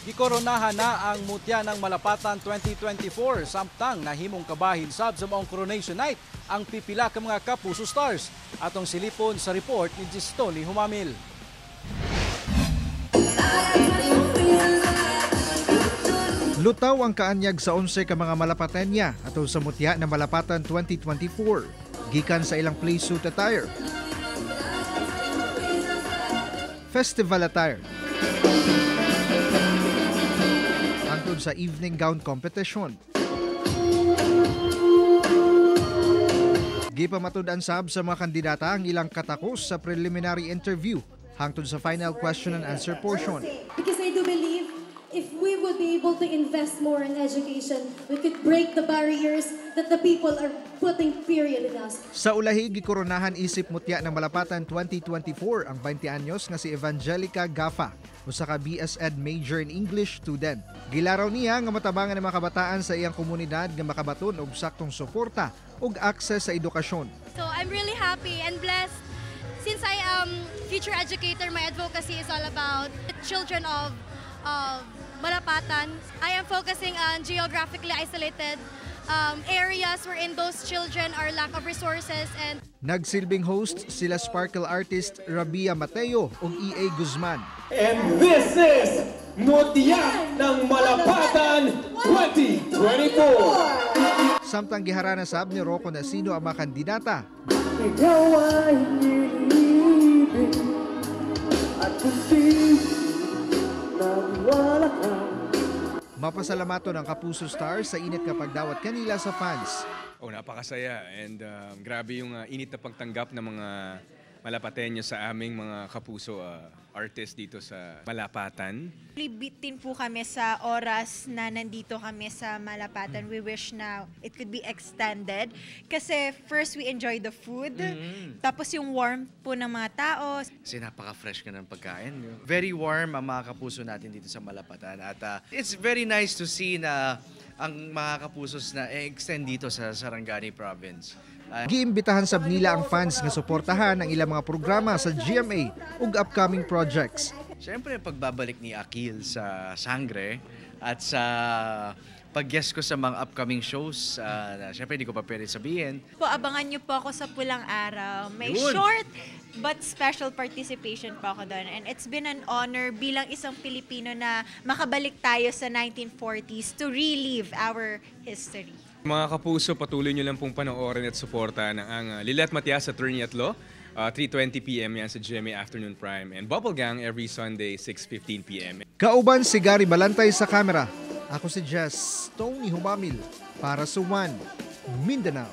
Gikoronahan na ang mutya ng Malapatan 2024 samtang nahimong kabahin sab sa maong coronation night ang pipila ka mga Kapuso Stars. Atong silipon sa report ni Gistoli Humamil. Lutaw ang kaanyag sa 11 ka mga Malapatenya atol sa mutya ng Malapatan 2024 gikan sa ilang play suit attire, festival attire, hangtod sa evening gown competition. Gipamatud-an sab sa mga kandidata ang ilang katakos sa preliminary interview hangtod sa final question and answer portion. Because I do believe if we would be able to invest more in education, we could break the barriers that the people are putting period in us. Sa ulahi, gikoronahan isip mutya ng Malapatan 2024 ang 20 anyos nga si Evangelica Gafa, usa ka BS Ed major in English student. Gilaraw niya nga matabangan ng mga kabataan sa iyang komunidad nga makabaton og saktong suporta ug akses sa edukasyon. So I'm really happy and blessed. Since I am future educator, my advocacy is all about the children of Malapatan. I am focusing on geographically isolated areas wherein those children are lack of resources. And nagsilbing host sila sparkle artist Rabia Mateo ug EA Guzman. And this is Mutya ng Malapatan 2024. Samtang giharana sab ni Rocco na sino ang mga kandidata. Ikaw ay nilibig at kunti nagwala ka. Mapasalamaton ang Kapuso Stars sa init nga pagdawat kanila sa fans. Napakasaya and grabe yung init na pagtanggap ng mga Malapateño sa aming mga Kapuso artists dito sa Malapatan. Bitin po kami sa oras na nandito kami sa Malapatan. We wish na it could be extended. Kasi first we enjoy the food, tapos yung warmth po ng mga tao. Kasi napaka-fresh ka ng pagkain. Very warm ang mga Kapuso natin dito sa Malapatan. At it's very nice to see na ang mga Kapusos na extend dito sa Sarangani Province. Giimbitahan sab nila ang fans nga suportahan ang ilang mga programa sa GMA ug upcoming projects. Siyempre, pagbabalik ni Akil sa Sangre at sa pag-guest ko sa mga upcoming shows, siyempre hindi ko pa pwede sabihin. Abangan niyo po ako sa Pulang Araw. May short but special participation po ako doon. And it's been an honor bilang isang Pilipino na makabalik tayo sa 1940s to relive our history. Mga Kapuso, patuloy nyo lang pong panoorin at suporta ng ang Lilet Matias Attorney at Law. 3:20 p.m. yan sa GMA Afternoon Prime. And Bubble Gang every Sunday, 6:15 p.m. Kauban si Gary Balantay sa kamera. Ako si Jess Tony Humamil para sa One Mindanao.